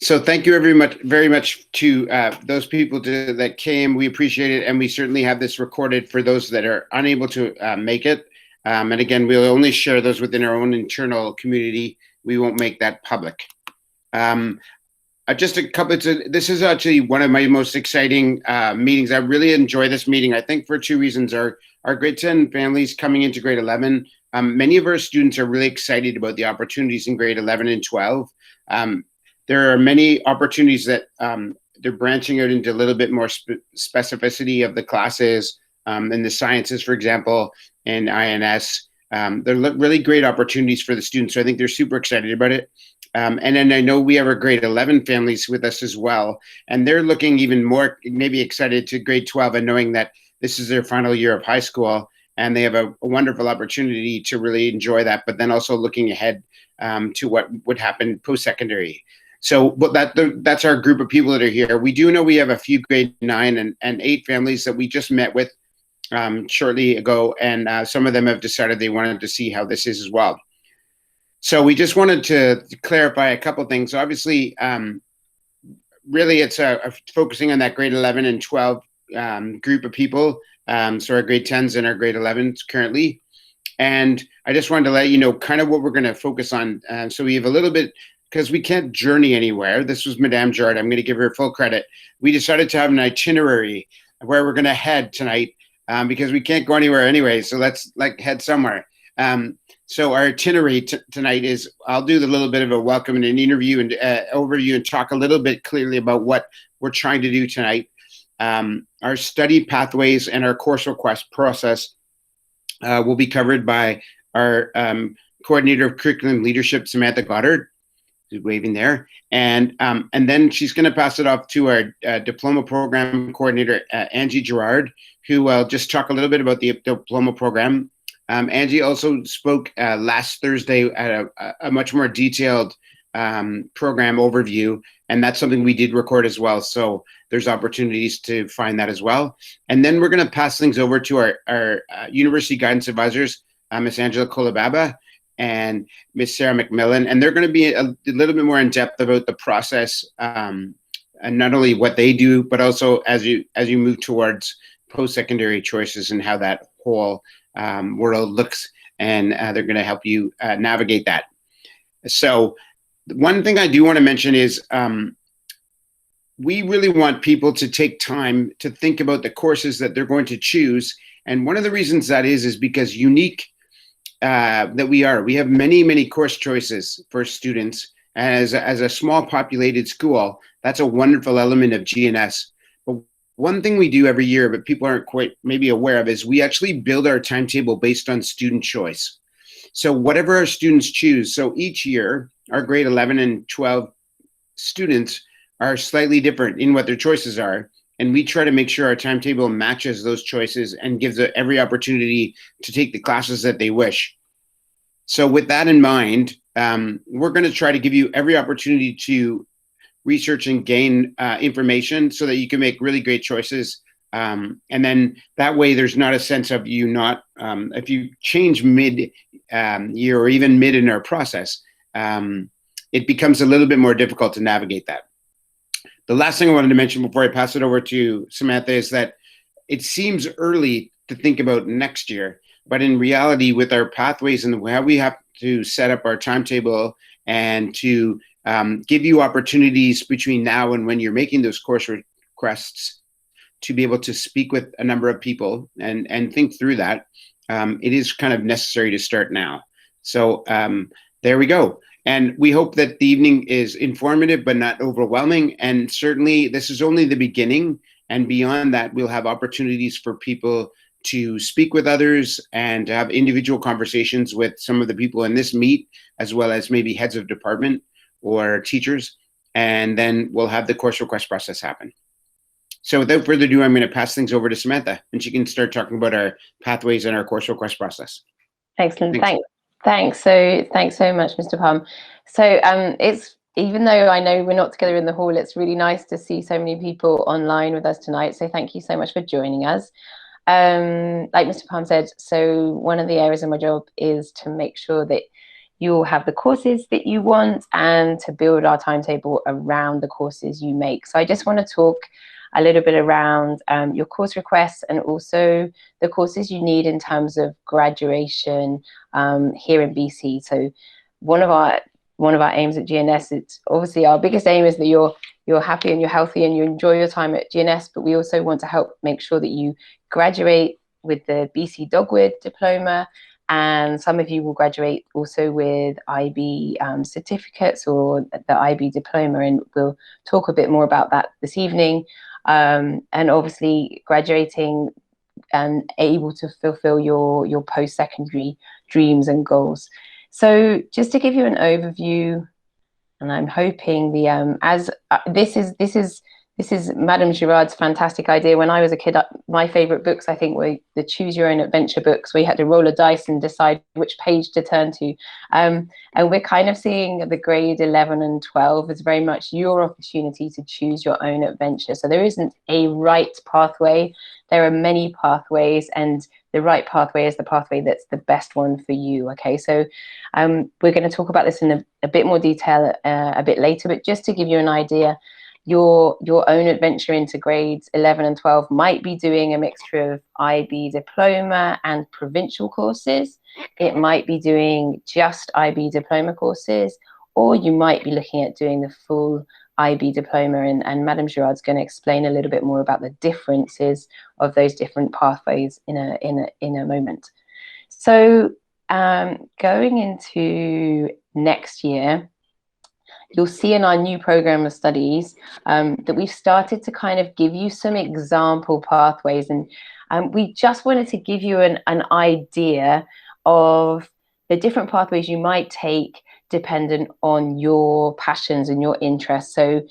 So thank you very much to those people that came. We appreciate it, and we certainly have this recorded for those that are unable to make it. And again, we'll only share those within our own internal community. We won't make that public. Just a couple. This is actually one of my most exciting meetings. I really enjoy this meeting. I think for two reasons: our grade 10 families coming into grade 11. Many of our students are really excited about the opportunities in grade 11 and 12. There are many opportunities that they're branching out into a little bit more specificity of the classes in the sciences, for example, and INS. They're really great opportunities for the students. So I think they're super excited about it. And then I know we have our grade 11 families with us as well. And they're looking even more maybe excited to grade 12 and knowing that this is their final year of high school. And they have a wonderful opportunity to really enjoy that, but then also looking ahead to what would happen post-secondary. So that's our group of people that are here. We do know we have a few grade 9 and 8 families that we just met with shortly ago, and some of them have decided they wanted to see how this is as well. So we just wanted to clarify a couple of things. Obviously, really it's focusing on that grade 11 and 12 group of people. So our grade 10s and our grade 11s currently. And I just wanted to let you know kind of what we're going to focus on. So we have a little bit, because we can't journey anywhere. This was Madame Gerard. I'm going to give her full credit. We decided to have an itinerary where we're going to head tonight because we can't go anywhere anyway. So let's head somewhere. So our itinerary tonight is I'll do the little bit of a welcome and an interview and overview and talk a little bit clearly about what we're trying to do tonight. Our study pathways and our course request process will be covered by our coordinator of curriculum leadership, Samantha Goddard, who's waving there, and then she's going to pass it off to our diploma program coordinator, Angie Gerard, who will just talk a little bit about the diploma program. Angie also spoke last Thursday at a much more detailed program overview, and that's something we did record as well. So there's opportunities to find that as well. And then we're going to pass things over to our university guidance advisors, Ms. Angela Kolababa and Ms. Sarah McMillan, and they're going to be a little bit more in depth about the process and not only what they do, but also as you move towards post-secondary choices and how that whole world looks, and they're going to help you navigate that. So one thing I do want to mention is we really want people to take time to think about the courses that they're going to choose. And one of the reasons that is because unique that we have many course choices for students. As a small populated school, that's a wonderful element of GNS. But one thing we do every year, but people aren't quite maybe aware of, is we actually build our timetable based on student choice. So whatever our students choose, so each year, our grade 11 and 12 students are slightly different in what their choices are. And we try to make sure our timetable matches those choices and gives every opportunity to take the classes that they wish. So with that in mind, we're going to try to give you every opportunity to research and gain information so that you can make really great choices. And then that way there's not a sense of you not, if you change mid-year or even mid in our process, it becomes a little bit more difficult to navigate that. The last thing I wanted to mention before I pass it over to Samantha is that it seems early to think about next year, but in reality, with our pathways and how we have to set up our timetable and to give you opportunities between now and when you're making those course requests to be able to speak with a number of people and think through that, it is kind of necessary to start now. So there we go. And we hope that the evening is informative but not overwhelming. And certainly this is only the beginning. And beyond that, we'll have opportunities for people to speak with others and to have individual conversations with some of the people in this meet, as well as maybe heads of department or teachers. And then we'll have the course request process happen. So without further ado, I'm going to pass things over to Samantha, and she can start talking about our pathways and our course request process. Excellent. Thanks so much, Mr. Palm. So it's, even though I know we're not together in the hall, it's really nice to see so many people online with us tonight. So thank you so much for joining us. Like Mr. Palm said, so one of the areas of my job is to make sure that you'll have the courses that you want and to build our timetable around the courses you make. So I just want to talk a little bit around your course requests and also the courses you need in terms of graduation here in BC. So one of our aims at GNS, it's obviously our biggest aim is that you're happy and you're healthy and you enjoy your time at GNS, but we also want to help make sure that you graduate with the BC Dogwood Diploma, and some of you will graduate also with IB certificates or the IB Diploma, and we'll talk a bit more about that this evening. And obviously graduating and able to fulfill your post-secondary dreams and goals. So just to give you an overview, and I'm hoping this is Madame Girard's fantastic idea. When I was a kid, my favorite books, I think, were the Choose Your Own Adventure books, where you had to roll a dice and decide which page to turn to. And we're kind of seeing the grade 11 and 12 as very much your opportunity to choose your own adventure. So there isn't a right pathway. There are many pathways, and the right pathway is the pathway that's the best one for you. Okay, so we're going to talk about this in a bit more detail a bit later, but just to give you an idea, your own adventure into grades 11 and 12 might be doing a mixture of IB Diploma and provincial courses. It might be doing just IB Diploma courses, or you might be looking at doing the full IB Diploma, and Madame Girard's going to explain a little bit more about the differences of those different pathways in a moment. So going into next year, you'll see in our new program of studies that we've started to kind of give you some example pathways, and we just wanted to give you an idea of the different pathways you might take dependent on your passions and your interests. So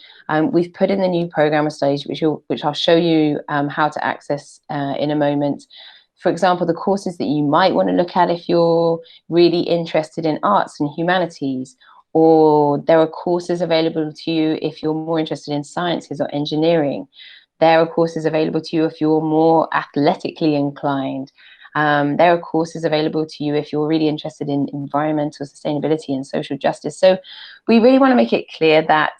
we've put in the new program of studies, which I'll show you how to access in a moment. For example, the courses that you might want to look at if you're really interested in arts and humanities, or there are courses available to you if you're more interested in sciences or engineering. There are courses available to you if you're more athletically inclined. There are courses available to you if you're really interested in environmental sustainability and social justice. So we really want to make it clear that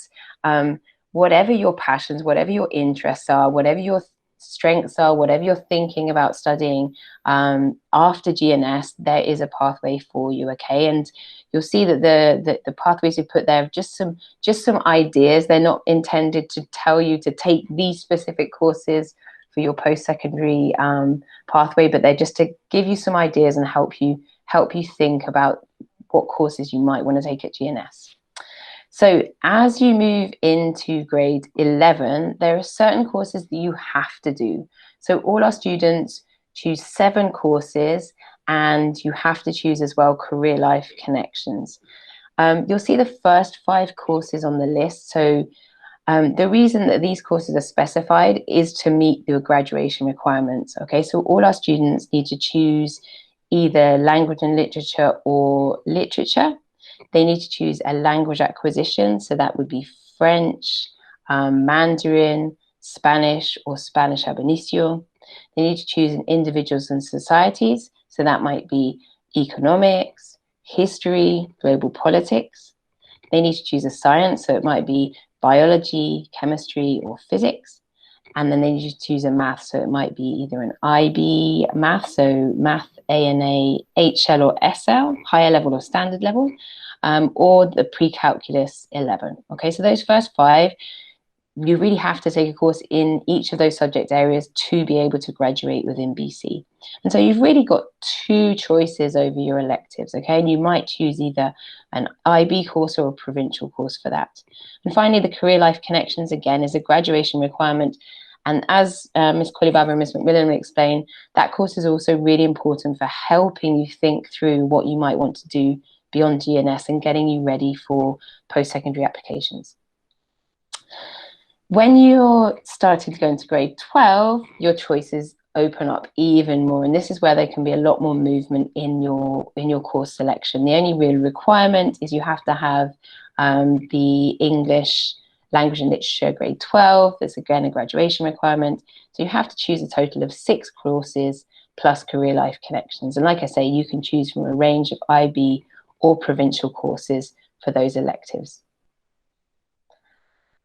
whatever your passions, whatever your interests are, whatever your strengths are, whatever you're thinking about studying after GNS, there is a pathway for you, okay? And you'll see that the pathways we put there are just some ideas. They're not intended to tell you to take these specific courses for your post-secondary pathway, but they're just to give you some ideas and help you think about what courses you might want to take at GNS. So as you move into grade 11, there are certain courses that you have to do. So all our students choose 7 courses, and you have to choose as well career life connections. You'll see the first 5 courses on the list. So the reason that these courses are specified is to meet the graduation requirements. Okay, so all our students need to choose either language and literature or literature. They need to choose a language acquisition, so that would be French, Mandarin, Spanish, or Spanish ab initio. They need to choose an individuals and societies, so that might be economics, history, global politics. They need to choose a science, so it might be biology, chemistry, or physics. And then they need to choose a math, so it might be either an IB math, so math, ANA, HL or SL, higher level or standard level, or the pre-calculus 11. Okay, so those first 5, you really have to take a course in each of those subject areas to be able to graduate within BC. And so you've really got 2 choices over your electives, okay? And you might choose either an IB course or a provincial course for that. And finally, the career life connections, again, is a graduation requirement. And as Ms. Kolibaba and Ms. McMillan will explain, that course is also really important for helping you think through what you might want to do beyond GNS and getting you ready for post-secondary applications. When you're starting to go into grade 12, your choices open up even more, and this is where there can be a lot more movement in your course selection. The only real requirement is you have to have the English language and literature grade 12. There's again a graduation requirement, so you have to choose a total of 6 courses plus career life connections. And like I say, you can choose from a range of IB or provincial courses for those electives.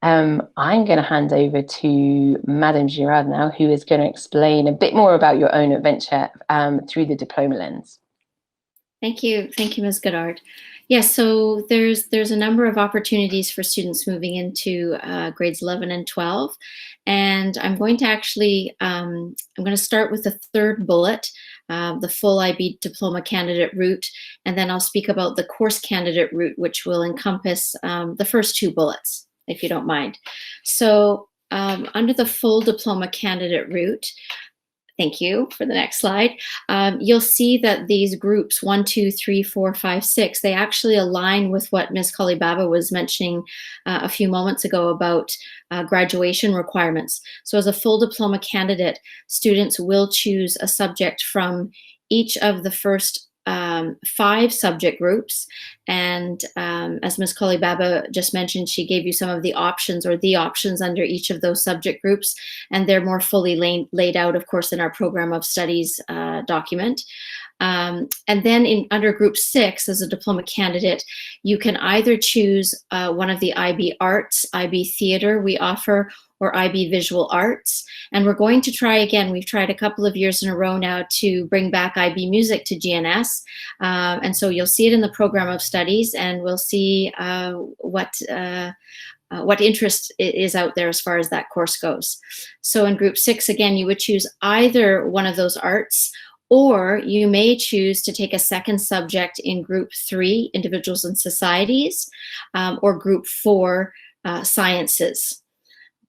I'm going to hand over to Madame Girard now, who is going to explain a bit more about your own adventure through the diploma lens. Thank you, Ms. Goddard. Yes, so there's a number of opportunities for students moving into grades 11 and 12, and I'm going to actually I'm going to start with the third bullet, the full IB diploma candidate route, and then I'll speak about the course candidate route, which will encompass the first two bullets, if you don't mind. So under the full diploma candidate route, thank you for the next slide. You'll see that these groups 1, 2, 3, 4, 5, 6, they actually align with what Ms. Kalibaba was mentioning a few moments ago about graduation requirements. So as a full diploma candidate, students will choose a subject from each of the first 5 subject groups, and as Ms. Kalibaba just mentioned, she gave you some of the options under each of those subject groups, and they're more fully laid out, of course, in our program of studies document. And then under group 6, as a diploma candidate, you can either choose one of the IB Arts, IB Theater we offer, or IB Visual Arts. And we're going to try again, we've tried a couple of years in a row now to bring back IB Music to GNS. And so you'll see it in the program of studies, and we'll see what interest is out there as far as that course goes. So in group 6, again, you would choose either one of those arts, or you may choose to take a second subject in group 3, Individuals and Societies, or group 4, Sciences.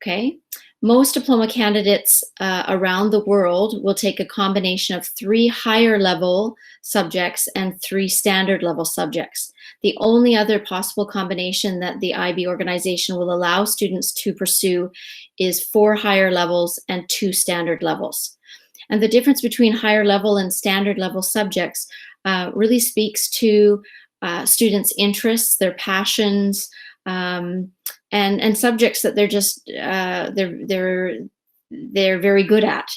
Okay. Most diploma candidates around the world will take a combination of 3 higher level subjects and 3 standard level subjects. The only other possible combination that the IB organization will allow students to pursue is 4 higher levels and 2 standard levels. And the difference between higher level and standard level subjects really speaks to students' interests, their passions, and subjects that they're just they're very good at.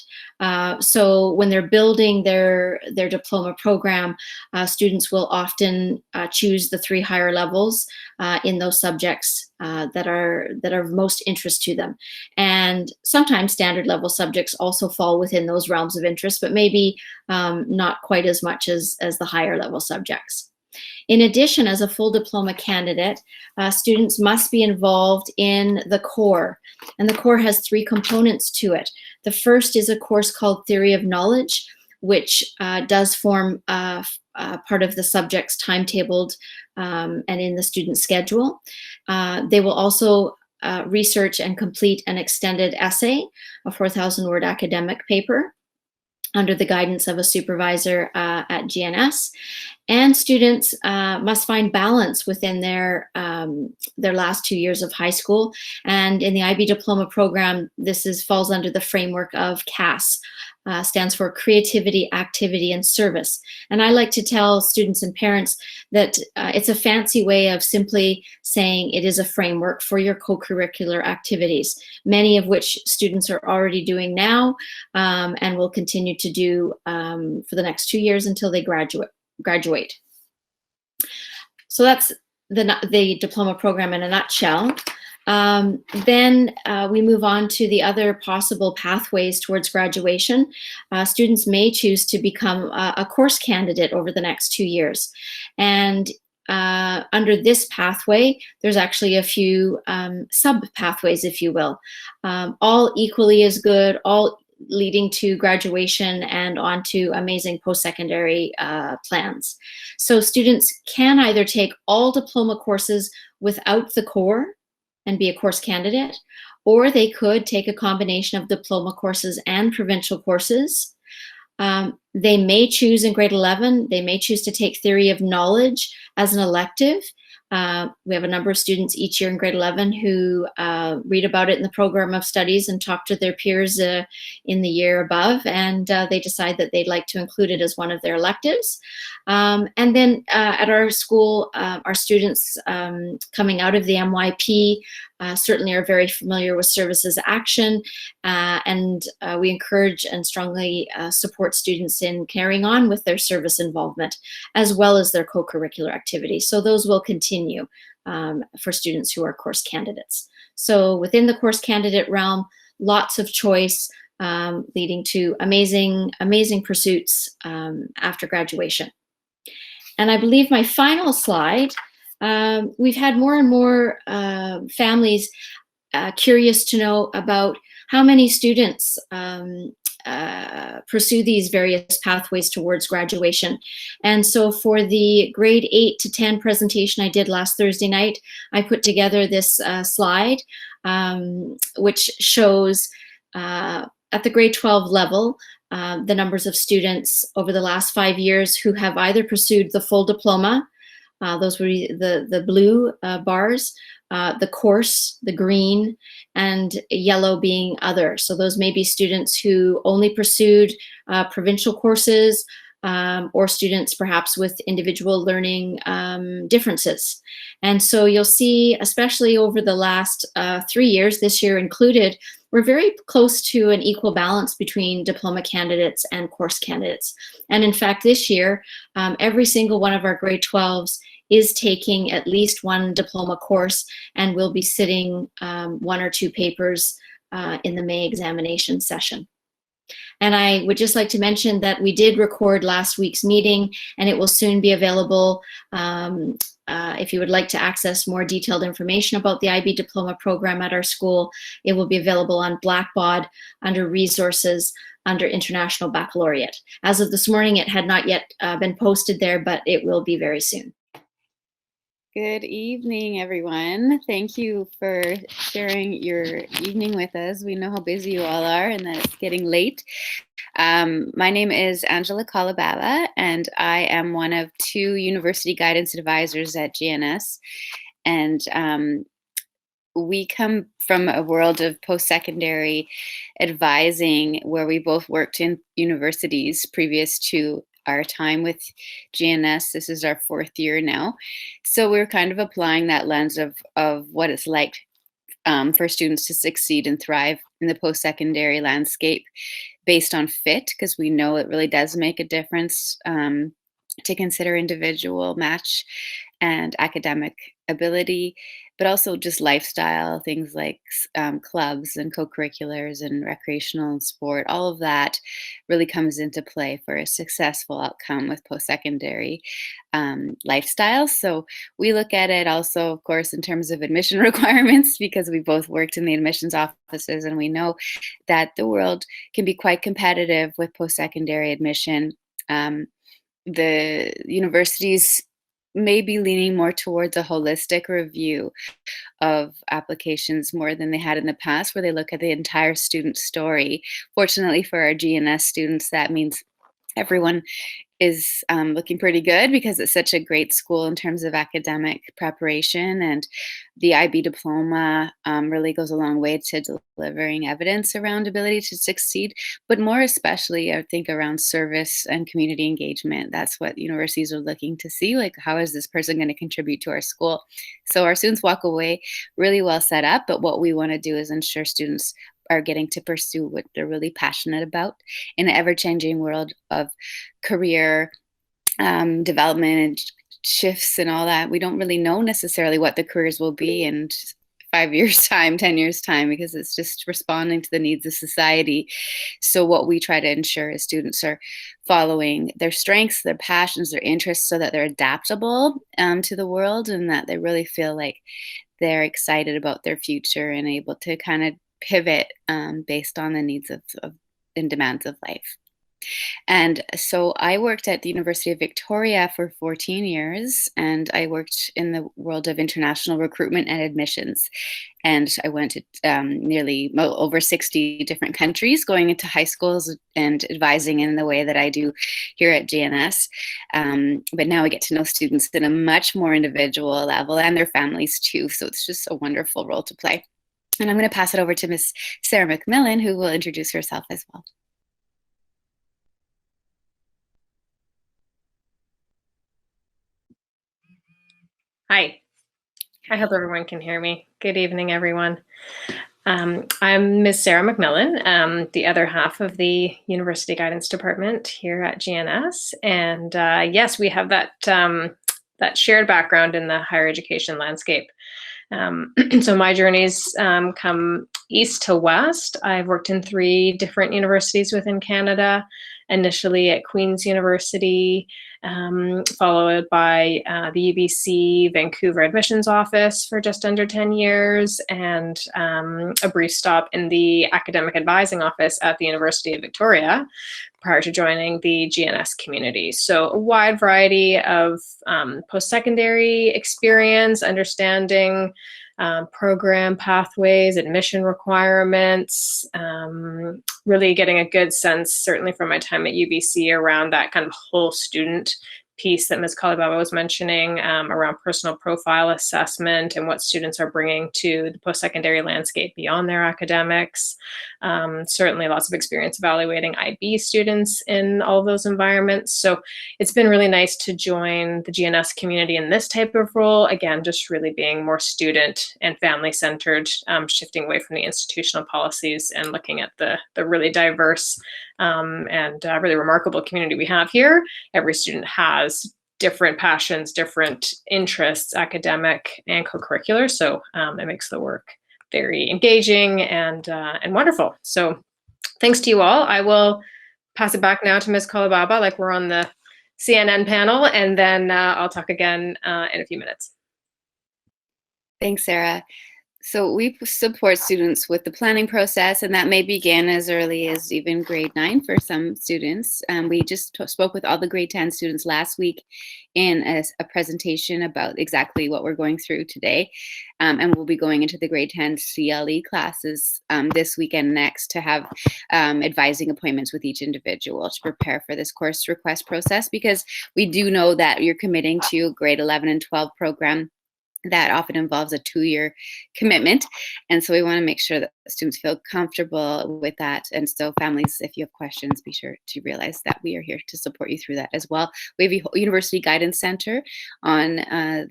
So when they're building their diploma program, students will often choose the 3 higher levels in those subjects that are of most interest to them. And sometimes standard level subjects also fall within those realms of interest, but maybe not quite as much as the higher level subjects. In addition, as a full diploma candidate, students must be involved in the core, and the core has 3 components to it. The first is a course called Theory of Knowledge, which does form part of the subjects timetabled and in the student schedule. They will also research and complete an extended essay, a 4,000-word academic paper, under the guidance of a supervisor at GNS. And students must find balance within their last 2 years of high school. And in the IB Diploma program, this falls under the framework of CAS, stands for Creativity, Activity, and Service. And I like to tell students and parents that it's a fancy way of simply saying it is a framework for your co-curricular activities, many of which students are already doing now and will continue to do for the next 2 years until they graduate. So that's the diploma program in a nutshell. Then we move on to the other possible pathways towards graduation. Students may choose to become a course candidate over the next 2 years. And under this pathway, there's actually a few sub-pathways, if you will, all equally as good, all leading to graduation and onto amazing post-secondary plans. So students can either take all diploma courses without the core and be a course candidate, or they could take a combination of diploma courses and provincial courses. They may choose in grade 11, they may choose to take Theory of Knowledge as an elective. We have a number of students each year in grade 11 who read about it in the program of studies and talk to their peers in the year above, and they decide that they'd like to include it as one of their electives. And then at our school, our students coming out of the MYP certainly are very familiar with services action, and we encourage and strongly support students in carrying on with their service involvement, as well as their co-curricular activities. So those will continue for students who are course candidates. So within the course candidate realm, lots of choice, leading to amazing pursuits after graduation. And I believe my final slide, we've had more and more families curious to know about how many students pursue these various pathways towards graduation. And so for the grade 8 to 10 presentation I did last Thursday night, I put together this slide, which shows at the grade 12 level, the numbers of students over the last 5 years who have either pursued the full diploma, those were the blue bars, the course, the green, and yellow being other. So those may be students who only pursued provincial courses, or students perhaps with individual learning differences. And so you'll see, especially over the last 3 years, this year included, we're very close to an equal balance between diploma candidates and course candidates. And in fact, this year, every single one of our grade 12s is taking at least one diploma course and will be sitting 1 or 2 papers in the May examination session. And I would just like to mention that we did record last week's meeting, and it will soon be available. If you would like to access more detailed information about the IB Diploma program at our school, it will be available on Blackbaud under Resources under International Baccalaureate. As of this morning, it had not yet been posted there, but it will be very soon. Good evening, everyone. Thank you for sharing your evening with us. We know how busy you all are and that it's getting late. My name is Angela Kalabala, and I am one of 2 university guidance advisors at GNS. And we come from a world of post-secondary advising where we both worked in universities previous to our time with GNS. This is our 4th year now. So we're kind of applying that lens of what it's like for students to succeed and thrive in the post-secondary landscape based on fit, because we know it really does make a difference to consider individual match and academic ability, but also just lifestyle, things like clubs and co-curriculars and recreational and sport. All of that really comes into play for a successful outcome with post-secondary lifestyles. So we look at it also, of course, in terms of admission requirements, because we both worked in the admissions offices, and we know that the world can be quite competitive with post-secondary admission. The universities may be leaning more towards a holistic review of applications more than they had in the past, where they look at the entire student story. Fortunately for our GNS students, that means everyone is looking pretty good, because it's such a great school in terms of academic preparation, and the IB Diploma really goes a long way to delivering evidence around ability to succeed, but more especially, I think, around service and community engagement. That's what universities are looking to see, like, how is this person going to contribute to our school? So our students walk away really well set up, but what we want to do is ensure students are getting to pursue what they're really passionate about in the ever-changing world of career development and shifts and all that. We don't really know necessarily what the careers will be in 5 years' time, 10 years' time, because it's just responding to the needs of society. So what we try to ensure is students are following their strengths, their passions, their interests, so that they're adaptable to the world, and that they really feel like they're excited about their future and able to kind of pivot based on the needs of and demands of life. And so I worked at the University of Victoria for 14 years, and I worked in the world of international recruitment and admissions. And I went to nearly over 60 different countries, going into high schools and advising in the way that I do here at GNS. But now I get to know students at a much more individual level, and their families too. So it's just a wonderful role to play. And I'm going to pass it over to Miss Sarah McMillan, who will introduce herself as well. Hi, I hope everyone can hear me. Good evening, everyone. I'm Ms. Sarah McMillan, the other half of the University Guidance Department here at GNS. And yes, we have that, that shared background in the higher education landscape. So my journeys come east to west. I've worked in 3 different universities within Canada, initially at Queen's University, followed by the UBC Vancouver admissions office for just under 10 years, and a brief stop in the academic advising office at the University of Victoria prior to joining the GNS community. So a wide variety of post-secondary experience, understanding program pathways, admission requirements, really getting a good sense, certainly from my time at UBC, around that kind of whole student piece that Ms. Kalibaba was mentioning, around personal profile assessment and what students are bringing to the post-secondary landscape beyond their academics. Certainly lots of experience evaluating IB students in all of those environments. So it's been really nice to join the GNS community in this type of role. Again, just really being more student and family centered, shifting away from the institutional policies and looking at the really diverse and really remarkable community we have here. Every student has different passions, different interests, academic and co-curricular. So it makes the work very engaging and wonderful. So thanks to you all. I will pass it back now to Ms. Kalibaba, like we're on the CNN panel, and then I'll talk again in a few minutes. Thanks, Sarah. So we support students with the planning process, and that may begin as early as even grade 9 for some students. We just spoke with all the grade 10 students last week in a presentation about exactly what we're going through today. And we'll be going into the grade 10 CLE classes this week and next to have advising appointments with each individual to prepare for this course request process, because we do know that you're committing to a grade 11 and 12 program that often involves a 2-year commitment. And so we want to make sure that students feel comfortable with that. And so families, if you have questions, be sure to realize that we are here to support you through that as well. We have a University Guidance Center on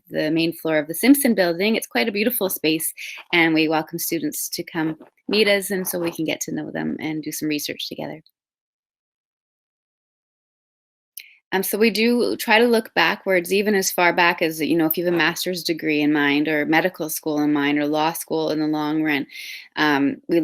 the main floor of the Simpson building. It's quite a beautiful space, and we welcome students to come meet us, and so we can get to know them and do some research together. So we do try to look backwards, even as far back as, if you have a master's degree in mind, or medical school in mind, or law school in the long run. We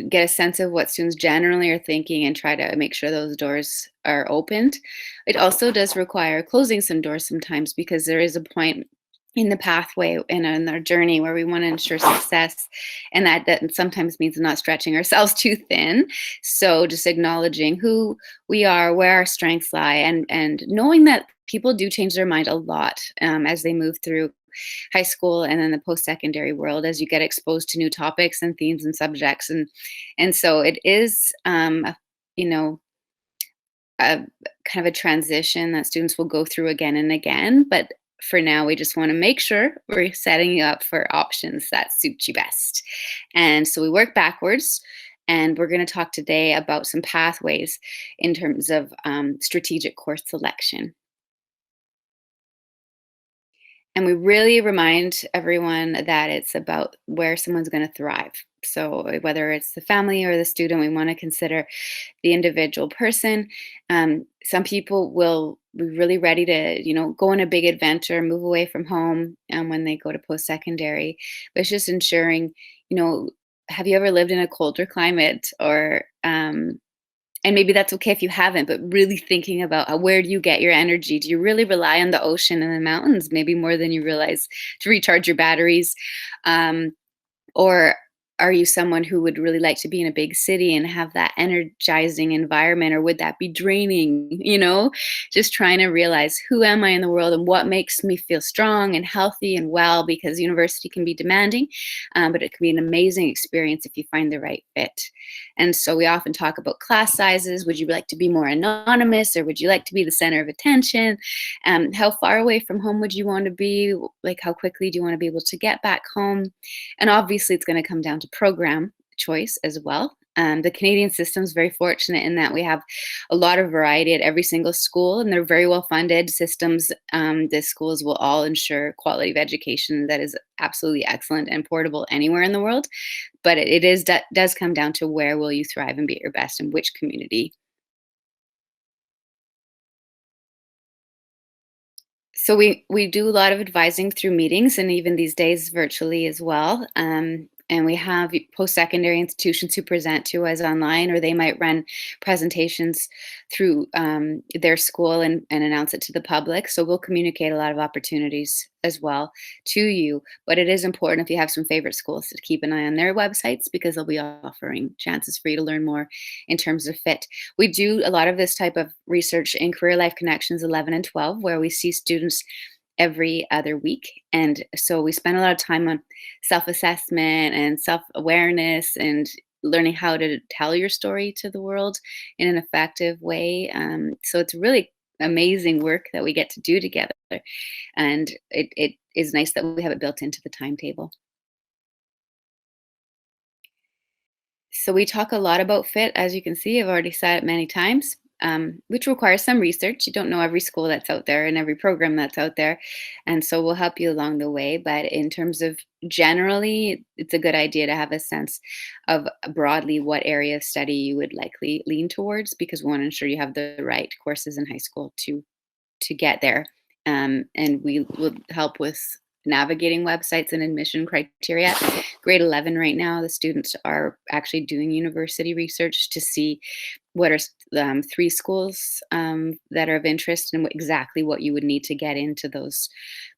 get a sense of what students generally are thinking and try to make sure those doors are opened. It also does require closing some doors sometimes, because there is a point in the pathway and in our journey where we want to ensure success, and that sometimes means not stretching ourselves too thin. So just acknowledging who we are, where our strengths lie, and knowing that people do change their mind a lot as they move through high school and then the post-secondary world, as you get exposed to new topics and themes and subjects, and so it is a kind of a transition that students will go through again and again. But for now, we just want to make sure we're setting you up for options that suit you best. And so we work backwards, and we're going to talk today about some pathways in terms of strategic course selection. And we really remind everyone that it's about where someone's going to thrive. So whether it's the family or the student, we want to consider the individual person. Some people will be really ready to, go on a big adventure, move away from home when they go to post-secondary. But it's just ensuring, have you ever lived in a colder climate, or and maybe that's okay if you haven't, but really thinking about where do you get your energy? Do you really rely on the ocean and the mountains, maybe more than you realize, to recharge your batteries? Or are you someone who would really like to be in a big city and have that energizing environment, or would that be draining? Just trying to realize, who am I in the world and what makes me feel strong and healthy and well, because university can be demanding, but it can be an amazing experience if you find the right fit. And so we often talk about class sizes. Would you like to be more anonymous, or would you like to be the center of attention? How far away from home would you want to be? Like, how quickly do you want to be able to get back home? And obviously it's going to come down to program choice as well. The Canadian system is very fortunate in that we have a lot of variety at every single school, and they're very well funded systems. The schools will all ensure quality of education that is absolutely excellent and portable anywhere in the world. But does come down to where will you thrive and be at your best in which community. So we do a lot of advising through meetings, and even these days virtually as well. And we have post-secondary institutions who present to us online, or they might run presentations through their school and announce it to the public. So we'll communicate a lot of opportunities as well to you. But it is important, if you have some favorite schools, to keep an eye on their websites, because they'll be offering chances for you to learn more in terms of fit. We do a lot of this type of research in Career Life Connections 11 and 12, where we see students every other week. And so we spend a lot of time on self-assessment and self-awareness and learning how to tell your story to the world in an effective way. So it's really amazing work that we get to do together. And it is nice that we have it built into the timetable. So we talk a lot about fit, as you can see. I've already said it many times, which requires some research. You don't know every school that's out there and every program that's out there. And so we'll help you along the way. But in terms of generally, it's a good idea to have a sense of broadly what area of study you would likely lean towards, because we want to ensure you have the right courses in high school to get there. And we will help with navigating websites and admission criteria. Grade 11 right now, the students are actually doing university research to see what are 3 schools that are of interest and exactly what you would need to get into those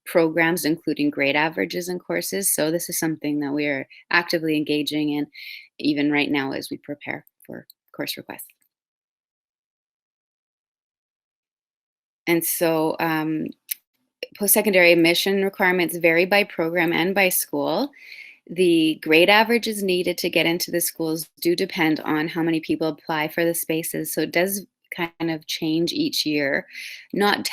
programs, including grade averages and courses. So this is something that we are actively engaging in even right now as we prepare for course requests. And so post-secondary admission requirements vary by program and by school. The grade averages needed to get into the schools do depend on how many people apply for the spaces. So it does kind of change each year, not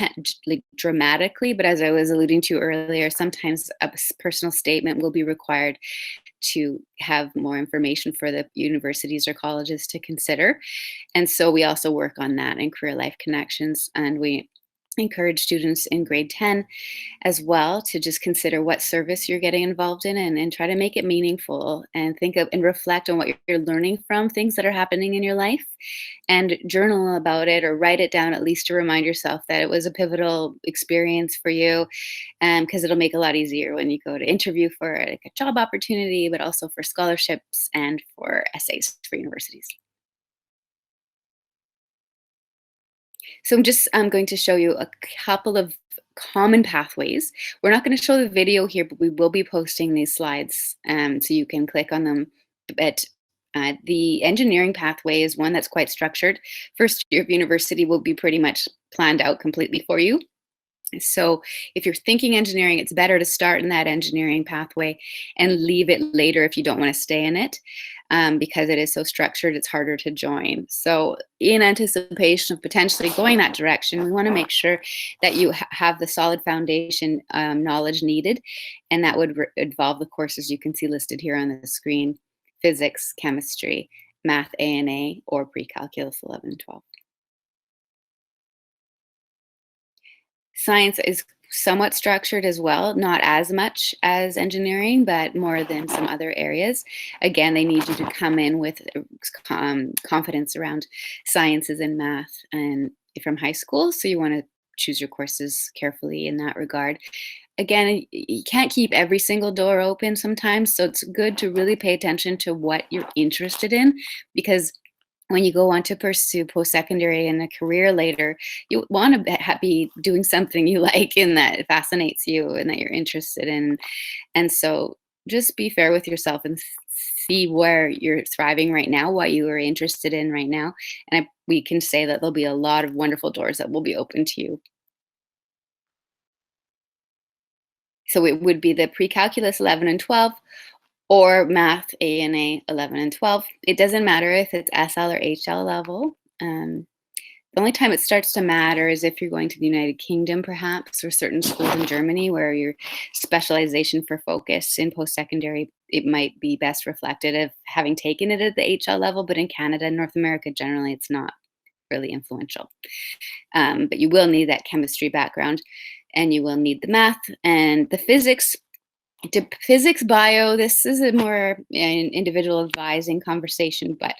like dramatically, but as I was alluding to earlier, sometimes a personal statement will be required to have more information for the universities or colleges to consider. And so we also work on that in Career Life Connections, and we encourage students in grade 10 as well to just consider what service you're getting involved in, and try to make it meaningful, and think of and reflect on what you're learning from things that are happening in your life, and journal about it or write it down, at least to remind yourself that it was a pivotal experience for you, because it'll make it a lot easier when you go to interview for like a job opportunity, but also for scholarships and for essays for universities. So I'm going to show you a couple of common pathways. We're not going to show the video here, but we will be posting these slides so you can click on them. But the engineering pathway is one that's quite structured. First year of university will be pretty much planned out completely for you. So if you're thinking engineering, it's better to start in that engineering pathway and leave it later if you don't want to stay in it. Because it is so structured, it's harder to join. So in anticipation of potentially going that direction, we want to make sure that you have the solid foundation knowledge needed. And that would involve the courses you can see listed here on the screen: physics, chemistry, math A&A, or pre-calculus 11 and 12. Science is somewhat structured as well, not as much as engineering, but more than some other areas. Again, they need you to come in with confidence around sciences and math and from high school. So you want to choose your courses carefully in that regard. Again, you can't keep every single door open sometimes, so it's good to really pay attention to what you're interested in, because when you go on to pursue post-secondary and a career later, you want to be doing something you like and that fascinates you and that you're interested in. And so just be fair with yourself and see where you're thriving right now, what you are interested in right now. And we can say that there'll be a lot of wonderful doors that will be open to you. So it would be the pre-calculus 11 and 12, or math A&A 11 and 12. It doesn't matter if it's SL or HL level. The only time it starts to matter is if you're going to the United Kingdom, perhaps, or certain schools in Germany where your specialization for focus in post-secondary, it might be best reflected of having taken it at the HL level, but in Canada and North America, generally, it's not really influential. But you will need that chemistry background, and you will need the math and the physics. Physics, bio, this is a more individual advising conversation, but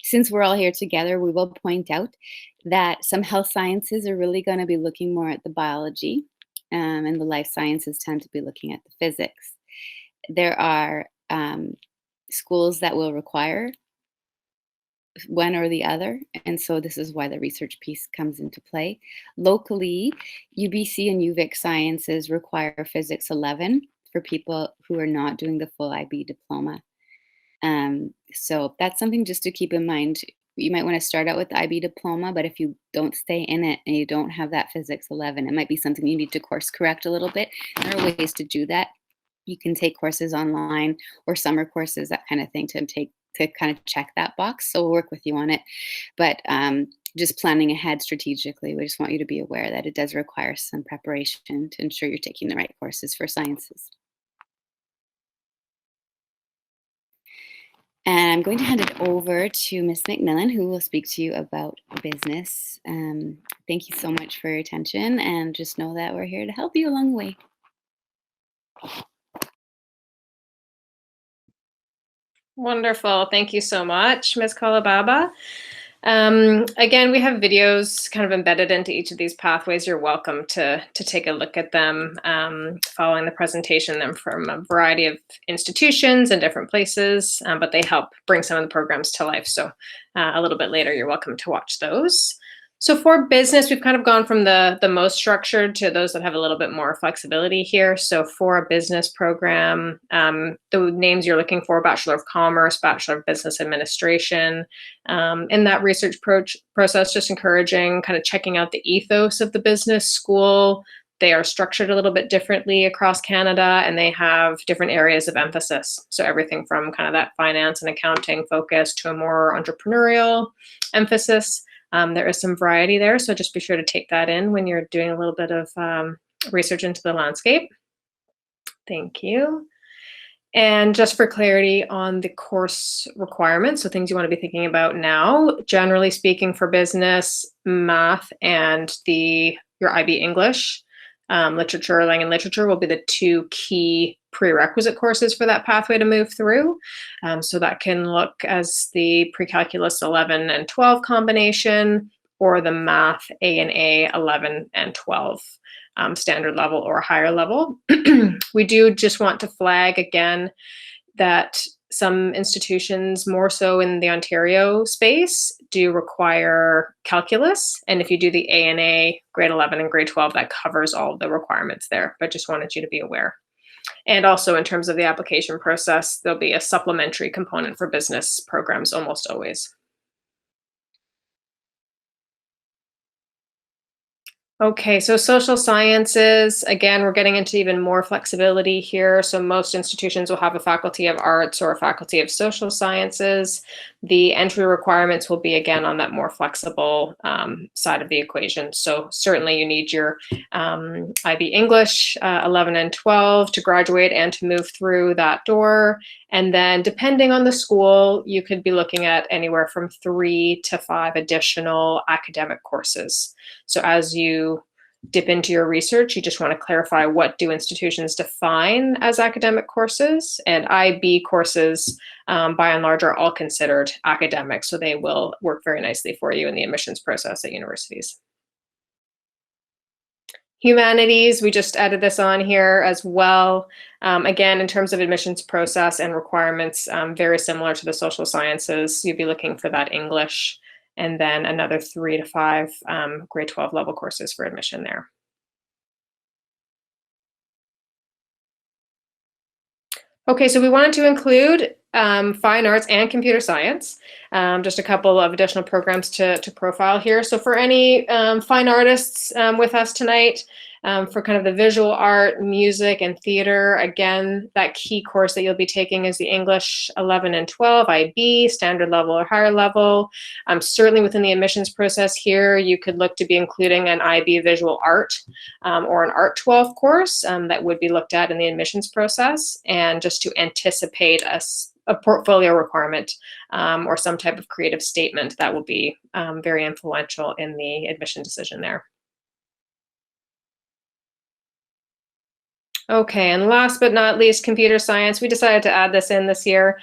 since we're all here together, we will point out that some health sciences are really going to be looking more at the biology, and the life sciences tend to be looking at the physics. There are schools that will require one or the other, and so this is why the research piece comes into play. Locally, UBC and UVic sciences require Physics 11 for people who are not doing the full IB diploma. So that's something just to keep in mind. You might want to start out with the IB diploma, but if you don't stay in it and you don't have that Physics 11, it might be something you need to course correct a little bit. There are ways to do that. You can take courses online or summer courses, that kind of thing, to kind of check that box. So we'll work with you on it. But just planning ahead strategically, we just want you to be aware that it does require some preparation to ensure you're taking the right courses for sciences. And I'm going to hand it over to Ms. McMillan, who will speak to you about business. Thank you so much for your attention, and just know that we're here to help you along the way. Wonderful. Thank you so much, Ms. Kalababa. Again, we have videos kind of embedded into each of these pathways. You're welcome to take a look at them following the presentation. Them from a variety of institutions and different places, but they help bring some of the programs to life. So a little bit later, you're welcome to watch those. So for business, we've kind of gone from the most structured to those that have a little bit more flexibility here. So for a business program, the names you're looking for: Bachelor of Commerce, Bachelor of Business Administration. In that research process, just encouraging kind of checking out the ethos of the business school. They are structured a little bit differently across Canada, and they have different areas of emphasis. So everything from kind of that finance and accounting focus to a more entrepreneurial emphasis. There is some variety there, so just be sure to take that in when you're doing a little bit of research into the landscape. Thank you. And just for clarity on the course requirements, so things you want to be thinking about now, generally speaking, for business, math, and your IB English, literature, language and literature will be the two key prerequisite courses for that pathway to move through. So that can look as the pre-calculus 11 and 12 combination, or the math A&A 11 and 12 standard level or higher level. We do just want to flag again that some institutions, more so in the Ontario space, do require calculus. And if you do the A&A grade 11 and grade 12, that covers all of the requirements there, but just wanted you to be aware. And also in terms of the application process, there'll be a supplementary component for business programs almost always. Okay, so social sciences, again, we're getting into even more flexibility here. So most institutions will have a faculty of arts or a faculty of social sciences. The entry requirements will be, again, on that more flexible side of the equation. So certainly you need your IB English 11 and 12 to graduate and to move through that door. And then depending on the school, you could be looking at anywhere from 3 to 5 additional academic courses. So as you dip into your research, you just want to clarify, what do institutions define as academic courses? And IB courses, by and large, are all considered academic, so they will work very nicely for you in the admissions process at universities. Humanities, we just added this on here as well. Again, in terms of admissions process and requirements, very similar to the social sciences. You'd be looking for that English, and then another 3 to 5 grade 12 level courses for admission there. Okay, so we wanted to include fine arts and computer science, just a couple of additional programs to profile here. So for any fine artists with us tonight, For kind of the visual art, music, and theater, again, that key course that you'll be taking is the English 11 and 12, IB, standard level or higher level. Certainly within the admissions process here, you could look to be including an IB visual art or an Art 12 course that would be looked at in the admissions process, and just to anticipate a portfolio requirement or some type of creative statement that will be very influential in the admission decision there. Okay, and last but not least, computer science. We decided to add this in this year,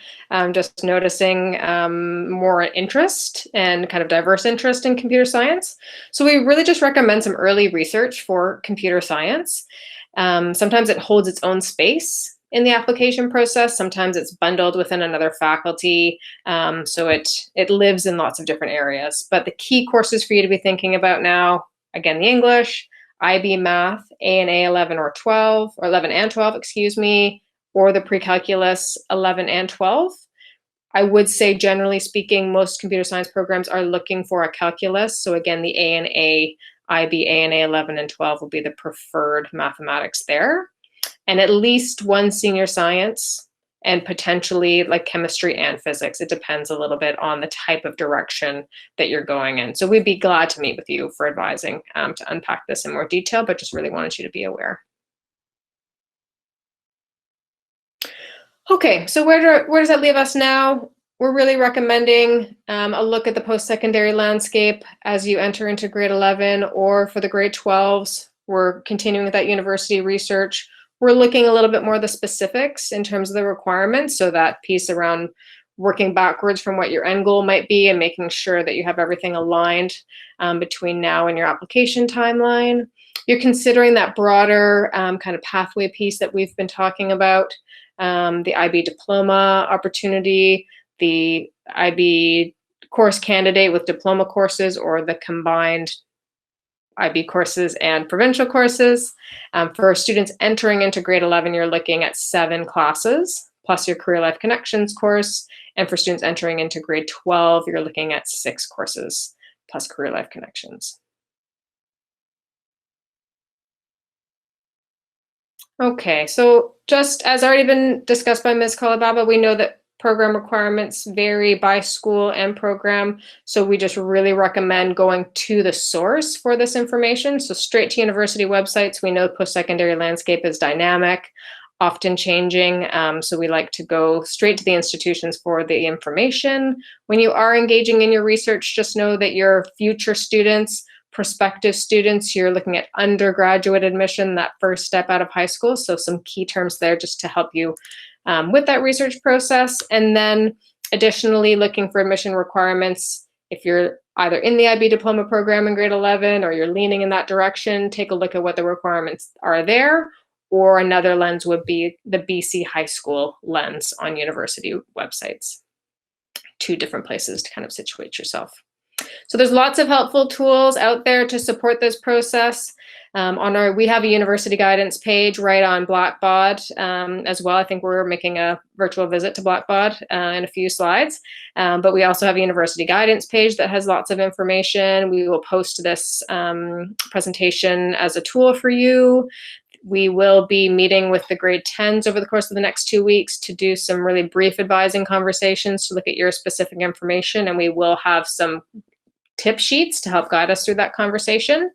just noticing more interest and kind of diverse interest in computer science. So we really just recommend some early research for computer science. Sometimes it holds its own space in the application process. Sometimes it's bundled within another faculty. So it lives in lots of different areas. But the key courses for you to be thinking about now, again, the English, IB Math, A&A 11 or 12, or 11 and 12, excuse me, or the pre-calculus 11 and 12. I would say, generally speaking, most computer science programs are looking for a calculus. So again, the A&A, IB, A&A 11 and 12 will be the preferred mathematics there. And at least one senior science, and potentially like chemistry and physics. It depends a little bit on the type of direction that you're going in. So we'd be glad to meet with you for advising to unpack this in more detail, but just really wanted you to be aware. Okay, so where does that leave us now? We're really recommending a look at the post-secondary landscape as you enter into grade 11, or for the grade 12s, we're continuing with that university research. We're looking a little bit more of the specifics in terms of the requirements, so that piece around working backwards from what your end goal might be and making sure that you have everything aligned between now and your application timeline. You're considering that broader kind of pathway piece that we've been talking about, the IB diploma opportunity, the IB course candidate with diploma courses, or the combined IB courses and provincial courses. For students entering into grade 11, you're looking at 7 classes, plus your Career Life Connections course. And for students entering into grade 12, you're looking at 6 courses, plus Career Life Connections. Okay, so just as already been discussed by Ms. Kalababa, we know that program requirements vary by school and program, so we just really recommend going to the source for this information. So straight to university websites. We know post-secondary landscape is dynamic, often changing, so we like to go straight to the institutions for the information. When you are engaging in your research, just know that your future students, prospective students, you're looking at undergraduate admission, that first step out of high school. So some key terms there just to help you with that research process. And then additionally, looking for admission requirements. If you're either in the IB diploma program in grade 11, or you're leaning in that direction, take a look at what the requirements are there. Or another lens would be the BC high school lens on university websites. 2 different places to kind of situate yourself. So there's lots of helpful tools out there to support this process. We have a university guidance page right on Blackbaud as well. I think we're making a virtual visit to Blackbaud in a few slides. But we also have a university guidance page that has lots of information. We will post this presentation as a tool for you. We will be meeting with the grade 10s over the course of the next 2 weeks to do some really brief advising conversations to look at your specific information, and we will have some tip sheets to help guide us through that conversation.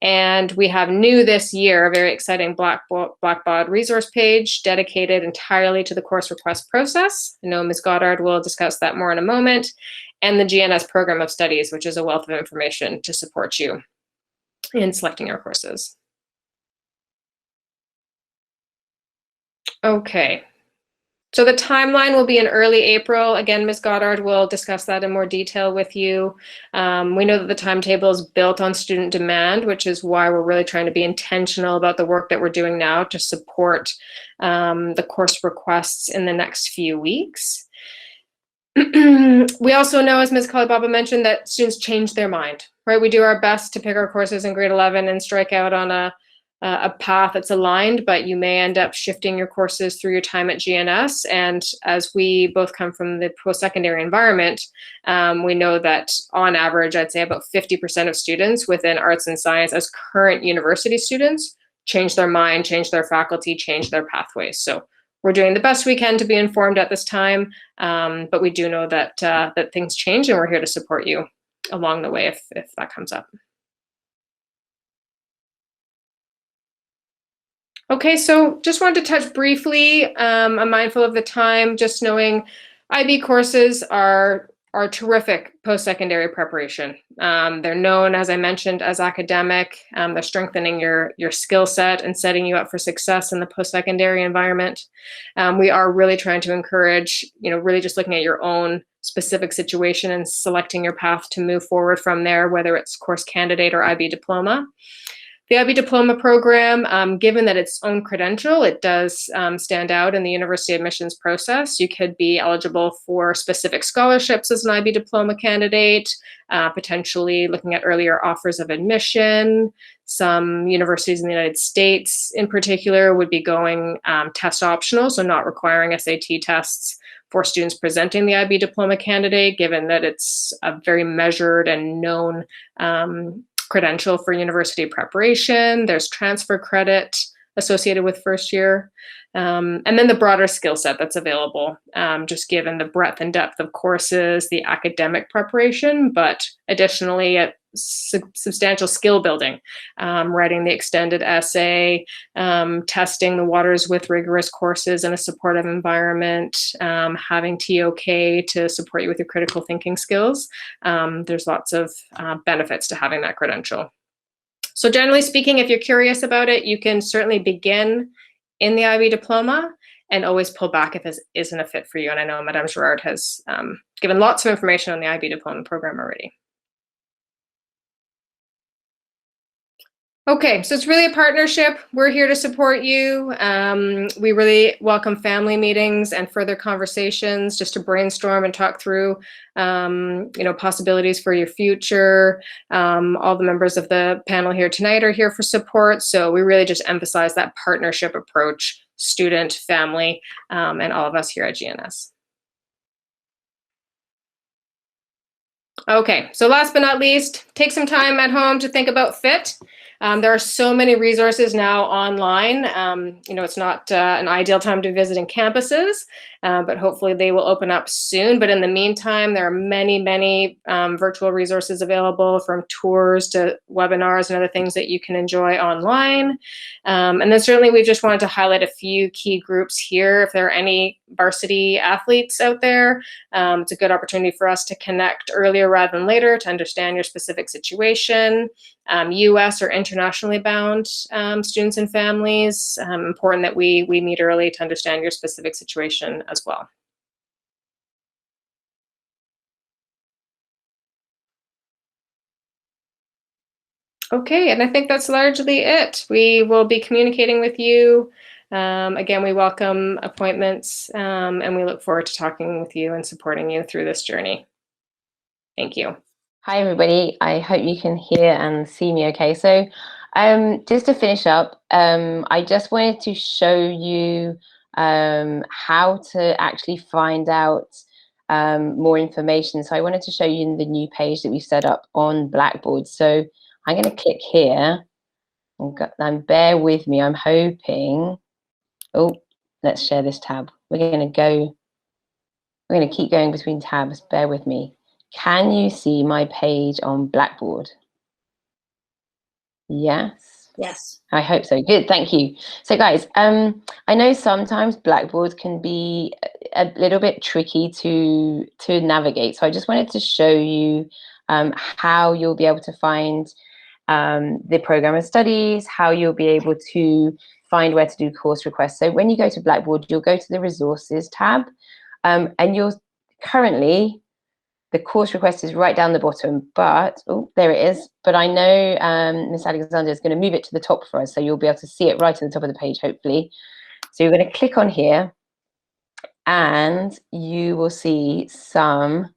And we have new this year, a very exciting Blackbaud resource page dedicated entirely to the course request process. I know Ms. Goddard will discuss that more in a moment, and the GNS program of studies, which is a wealth of information to support you in selecting your courses. Okay, so the timeline will be in early April. Again, Ms. Goddard will discuss that in more detail with you. We know that the timetable is built on student demand, which is why we're really trying to be intentional about the work that we're doing now to support the course requests in the next few weeks. We also know, as Ms. Kalibaba mentioned, that students change their mind, right? We do our best to pick our courses in grade 11 and strike out on a path that's aligned, but you may end up shifting your courses through your time at GNS. And as we both come from the post-secondary environment, we know that on average, I'd say about 50% of students within arts and science as current university students change their mind, change their faculty, change their pathways. So we're doing the best we can to be informed at this time, but we do know that that things change, and we're here to support you along the way if that comes up. Okay, so just wanted to touch briefly, I'm mindful of the time, just knowing IB courses are terrific post-secondary preparation. They're known, as I mentioned, as academic. They're strengthening your skill set and setting you up for success in the post-secondary environment. We are really trying to encourage, really just looking at your own specific situation and selecting your path to move forward from there, whether it's course candidate or IB diploma. The IB Diploma program, given that its own credential, it does stand out in the university admissions process. You could be eligible for specific scholarships as an IB Diploma candidate, potentially looking at earlier offers of admission. Some universities in the United States in particular would be going test optional, so not requiring SAT tests for students presenting the IB Diploma candidate, given that it's a very measured and known credential for university preparation. There's transfer credit associated with first year. And then the broader skill set that's available, just given the breadth and depth of courses, the academic preparation, but additionally substantial skill building, writing the extended essay, testing the waters with rigorous courses in a supportive environment, having TOK to support you with your critical thinking skills. There's lots of benefits to having that credential. So generally speaking, if you're curious about it, you can certainly begin in the IB Diploma and always pull back if this isn't a fit for you. And I know Madame Girard has given lots of information on the IB Diploma program already. Okay, so it's really a partnership. We're here to support you. We really welcome family meetings and further conversations just to brainstorm and talk through, possibilities for your future. All the members of the panel here tonight are here for support. So we really just emphasize that partnership approach, student, family, and all of us here at GNS. Okay, so last but not least, take some time at home to think about fit. There are so many resources now online. It's not an ideal time to visit in campuses, but hopefully they will open up soon. But in the meantime, there are many virtual resources available, from tours to webinars and other things that you can enjoy online. And then certainly we just wanted to highlight a few key groups here. If there are any varsity athletes out there, it's a good opportunity for us to connect earlier rather than later to understand your specific situation. US or internationally bound students and families, important that we meet early to understand your specific situation as well. Okay, and I think that's largely it. We will be communicating with you. Again, we welcome appointments, and we look forward to talking with you and supporting you through this journey. Thank you. Hi, everybody. I hope you can hear and see me okay. So just to finish up, I just wanted to show you how to actually find out more information. So I wanted to show you the new page that we've set up on Blackboard. So I'm going to click here, and bear with me. I'm hoping, let's share this tab. We're going to keep going between tabs. Bear with me. Can you see my page on Blackboard? Yes? Yes. I hope so. Good, thank you. So guys, I know sometimes Blackboard can be a little bit tricky to navigate. So I just wanted to show you how you'll be able to find the program of studies, how you'll be able to find where to do course requests. So when you go to Blackboard, you'll go to the resources tab, and you'll currently, the course request is right down the bottom, but, there it is. But I know Miss Alexander is going to move it to the top for us, so you'll be able to see it right at the top of the page, hopefully. So you're going to click on here, and you will see some,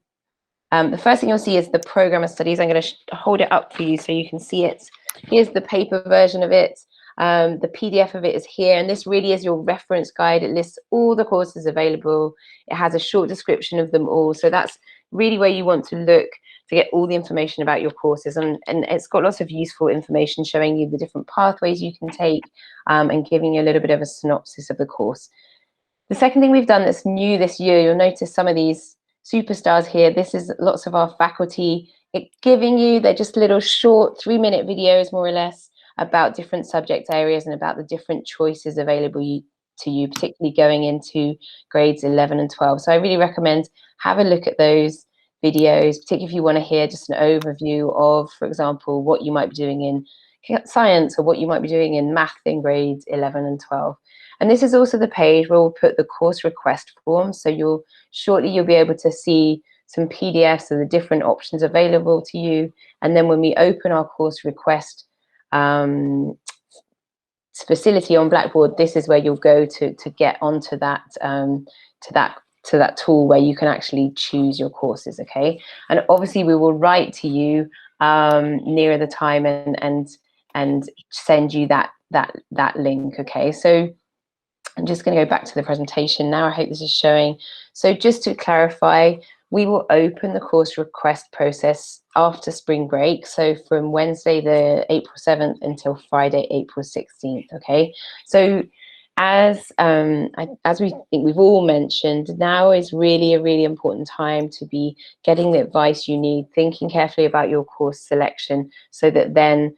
the first thing you'll see is the program of studies. I'm going to hold it up for you so you can see it. Here's the paper version of it. The PDF of it is here, and this really is your reference guide. It lists all the courses available. It has a short description of them all. So that's really where you want to look to get all the information about your courses. And it's got lots of useful information showing you the different pathways you can take, and giving you a little bit of a synopsis of the course. The second thing we've done that's new this year, you'll notice some of these superstars here. This is lots of our faculty giving you, they're just little short 3-minute videos, more or less, about different subject areas and about the different choices available to you, particularly going into grades 11 and 12. So I really recommend have a look at those videos, particularly if you want to hear just an overview of, for example, what you might be doing in science or what you might be doing in math in grades 11 and 12. And this is also the page where we'll put the course request form. So shortly you'll be able to see some PDFs of the different options available to you. And then when we open our course request facility on Blackboard, this is where you'll go to get onto that to that tool where you can actually choose your courses. Okay, and obviously we will write to you nearer the time and send you that link. Okay, so I'm just going to go back to the presentation now. I hope this is showing. So just to clarify, we will open the course request process after spring break. So from Wednesday, the April 7th until Friday, April 16th. Okay. So as we think we've all mentioned, now is really a really important time to be getting the advice you need, thinking carefully about your course selection, so that then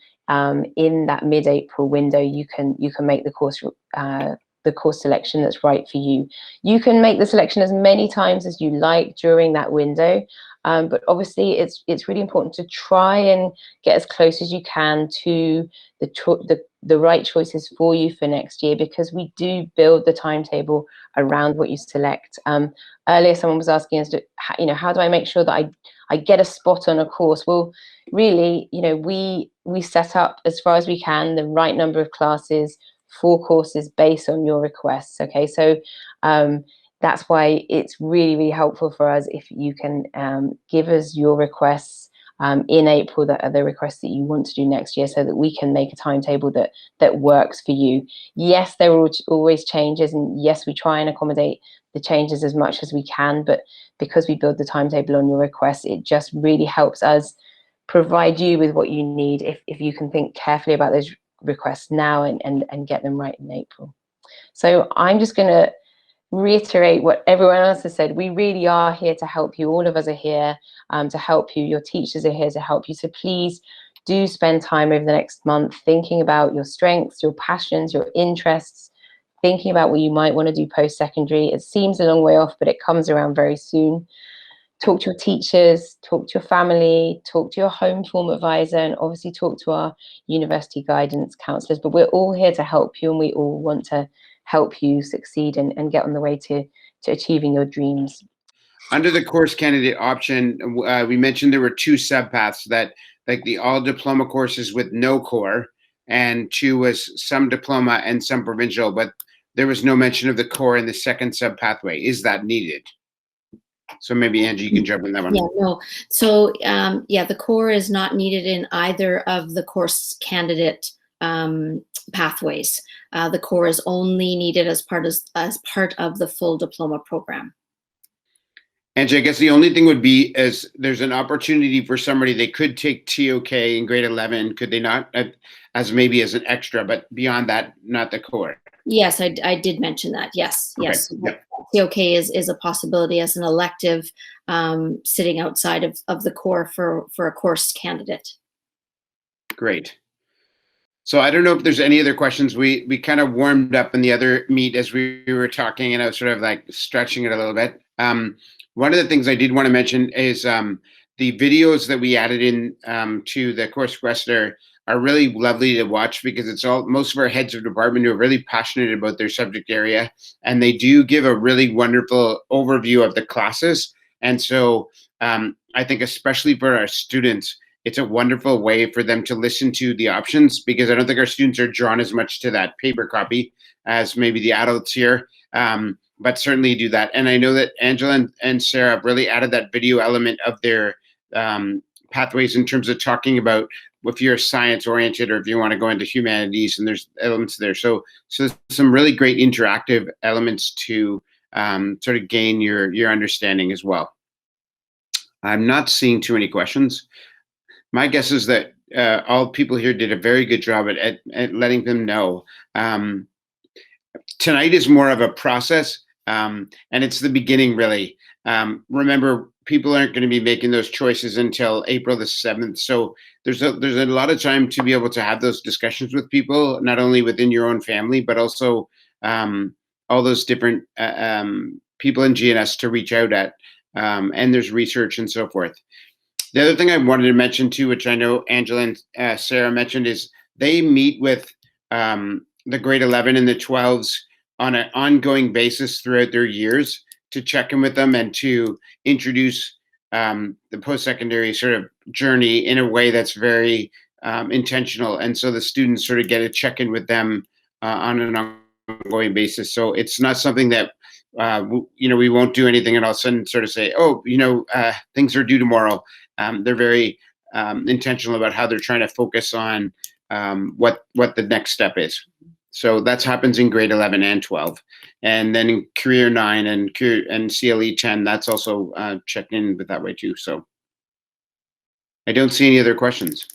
in that mid-April window, you can make the course selection that's right for you. You can make the selection as many times as you like during that window, but obviously it's really important to try and get as close as you can to the right choices for you for next year, because we do build the timetable around what you select. Earlier someone was asking us, how do I make sure that I get a spot on a course? Well, really, we set up as far as we can the right number of classes for courses based on your requests. Okay, so that's why it's really, really helpful for us if you can give us your requests in April, that are the requests that you want to do next year, so that we can make a timetable that works for you. Yes, there are always changes, and yes, we try and accommodate the changes as much as we can, but because we build the timetable on your requests, it just really helps us provide you with what you need if you can think carefully about those requests now and get them right in April. So I'm just going to reiterate what everyone else has said. We really are here to help you. All of us are here to help you. Your teachers are here to help you. So please do spend time over the next month thinking about your strengths, your passions, your interests, thinking about what you might want to do post-secondary. It seems a long way off, but it comes around very soon. Talk to your teachers, talk to your family, talk to your home form advisor, and obviously talk to our university guidance counsellors. But we're all here to help you, and we all want to help you succeed and get on the way to achieving your dreams. Under the course candidate option, we mentioned there were 2 subpaths, that like the all diploma courses with no core, and 2 was some diploma and some provincial, but there was no mention of the core in the second subpathway. Is that needed? So maybe Angie, you can jump in that one. Yeah, no. So the core is not needed in either of the course candidate pathways. The core is only needed as part of the full diploma program. Angie, I guess the only thing would be is there's an opportunity for somebody, they could take TOK in grade 11, could they not? As maybe as an extra, but beyond that, not the core. Yes, I did mention that. Yes, Okay. yes. Yep. TOK is a possibility as an elective sitting outside of the core for a course candidate. Great. So I don't know if there's any other questions. We kind of warmed up in the other meet as we were talking, and I was sort of like stretching it a little bit. One of the things I did want to mention is the videos that we added in to the course requester are really lovely to watch, because it's most of our heads of department who are really passionate about their subject area, and they do give a really wonderful overview of the classes. And so I think especially for our students, it's a wonderful way for them to listen to the options, because I don't think our students are drawn as much to that paper copy as maybe the adults here, but certainly do that. And I know that Angela and Sarah have really added that video element of their pathways in terms of talking about if you're science oriented or if you want to go into humanities, and there's elements there. So some really great interactive elements to sort of gain your understanding as well. I'm not seeing too many questions. My guess is that all people here did a very good job at letting them know. Tonight is more of a process, and it's the beginning, really. Remember, people aren't going to be making those choices until April the 7th. So there's a lot of time to be able to have those discussions with people, not only within your own family, but also all those different people in GNS to reach out at. And there's research and so forth. The other thing I wanted to mention too, which I know Angela and Sarah mentioned, is they meet with the grade 11 and the 12s on an ongoing basis throughout their years to check in with them and to introduce the post-secondary sort of journey in a way that's very intentional. And so the students sort of get a check-in with them on an ongoing basis. So it's not something that, we won't do anything and all of a sudden sort of say, oh, things are due tomorrow. They're very intentional about how they're trying to focus on what the next step is. So that happens in grade 11 and 12. And then in career 9 and CLE 10, that's also checked in with that way too. So I don't see any other questions.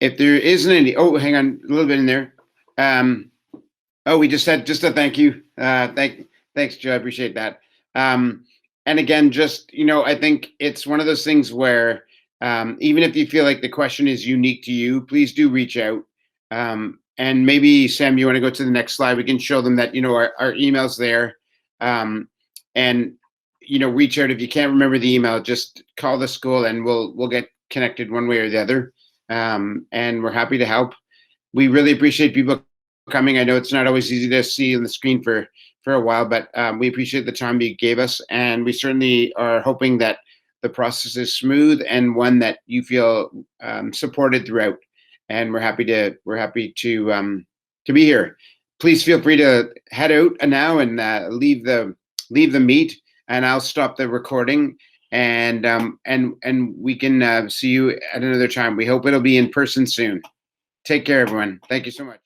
If there isn't any, oh, hang on, a little bit in there. We just had just a thank you. Thanks, Joe. I appreciate that. And again, just, I think it's one of those things where even if you feel like the question is unique to you, please do reach out. And maybe, Sam, you want to go to the next slide? We can show them that, our email's there. And, reach out. If you can't remember the email, just call the school and we'll get connected one way or the other. And we're happy to help. We really appreciate people coming. I know it's not always easy to see on the screen for a while, but we appreciate the time you gave us. And we certainly are hoping that the process is smooth and one that you feel supported throughout. And we're happy to be here. Please feel free to head out now and leave the meet, and I'll stop the recording. And we can see you at another time. We hope it'll be in person soon. Take care, everyone. Thank you so much.